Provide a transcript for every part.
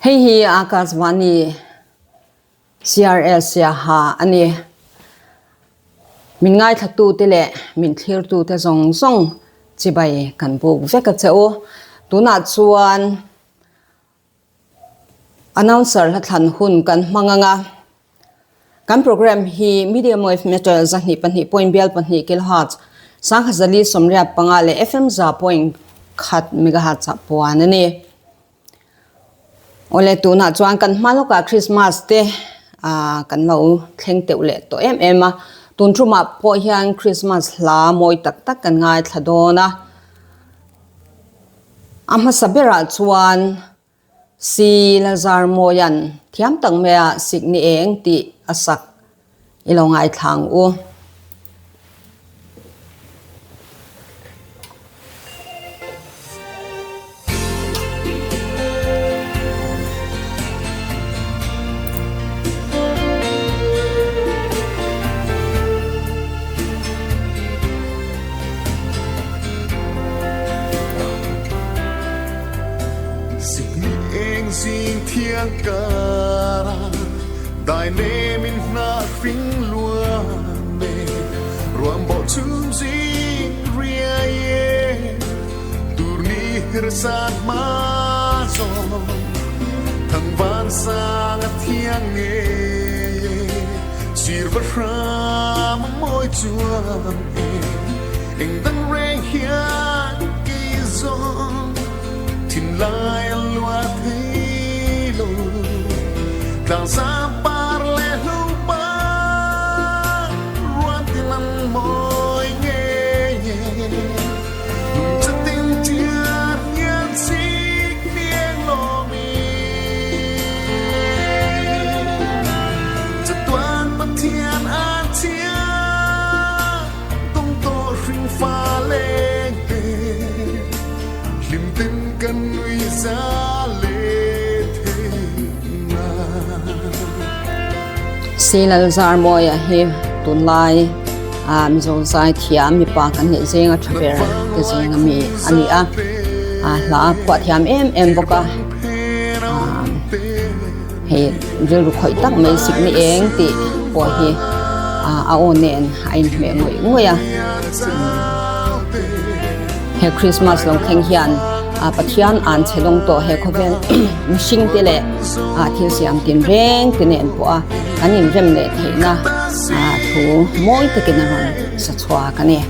Hi Akashvani CRS Siaha ani min ngai thatu te le min thlir tu te zong zong chibai kan bu veka cheu tuna chuan announcer la thlan hun kan manganga kan program hi medium wave meter zahni panhi point bel panhi kilohertz sanghazali somria pangale fm za point khat megahertz puan ani ole tuna chuan kan hmaloka Christmas te kan lo thleng teule to em a tun truma po hian Christmas la moi tak tak kan ngai thladona ama sabera chuan si lazar moyan thiam tang mea signi eng ti asak ilongai thlang u Xin thiêng cả đại nê min na phinh lúa mê ruộng bộ chung gì ria ye turni hirsat ma zo thằng van sang thiêng nghe sir vật ram môi chuông em đang reng hiang kỳ zong tin lai lúa đang xa par lệ hữu ba ruan tin ăn môi nghe nung chất tin chia nhân xích tiếng lo mi chất toan bất thiên an chia tung tổ sinh pha lên lim tin cần uy giá Silal zar moya hi tunlai Mizo zai thiam mi pa kan ne zenga thaber te zenga mi ani la pwa thiam em boka he ru khoi tak mai sik mi eng ti po hi a onen ain me ngoya he Christmas long theng hian pathian an chelong to he khoven mishing te le thil siam tin reng te nen po anin rem le theina thu moi te ken ron sa chwa ka ne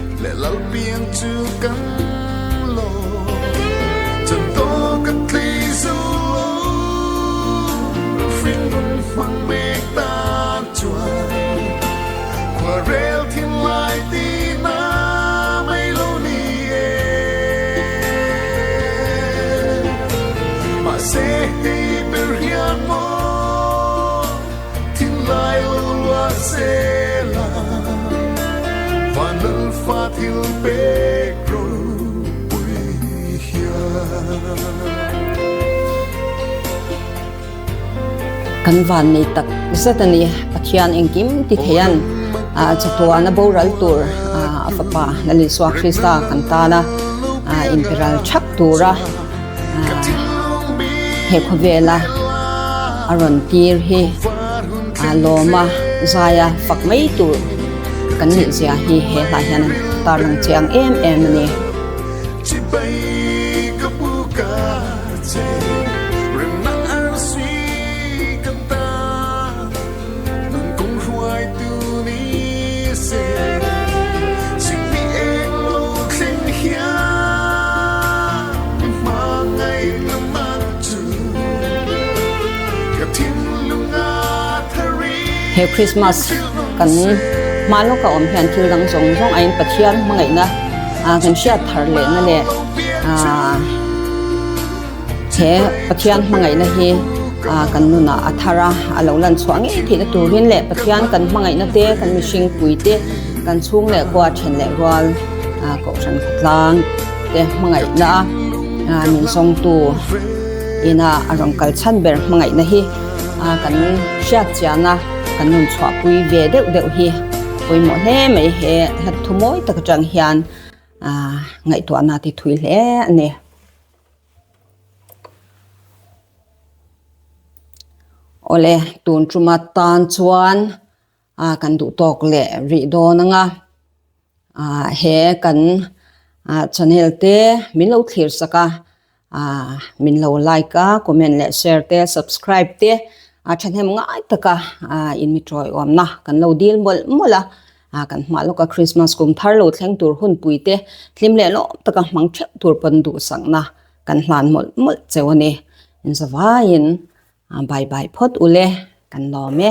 kan van ni tak zatani pathian engkim ti theyan chatwa na boral tur afapa lali swa krista kantala imperial chak tura he khovela aron tir hi loma zaya fakmei tur kan ni zia hi he la hian tarlang chiang em ni he Christmas kan maloka om hian thil dang zong zong ain pathian mangai na kan sia thar le na le he pathian mangai na hi kan nuna athara alolan chuang e thi na turin le pathian kan mangai na te kan mishing pui te kan chung le kwa then le rwal ko ran khatlang te mangai na min song tu ina arong kal chan ber mangai na hi kan sia chiana kan nun chwa pui ve deuh hi pui mo hle mai he hat thumoi tak chang hian ngai to na ti thui hle ane ole tun truma tan chuan kan du tok le ri do nanga he kan channel te min lo thlir saka min lo like comment le share te subscribe te thanem ngai taka in mi troi om na kan lo deal mola kan hma lo ka Christmas kum thar lo thleng tur hun puite tlim le lo taka mang thep tur pan du sang na kan hlan mol chewani in zawain bye bye phot ule kan lo me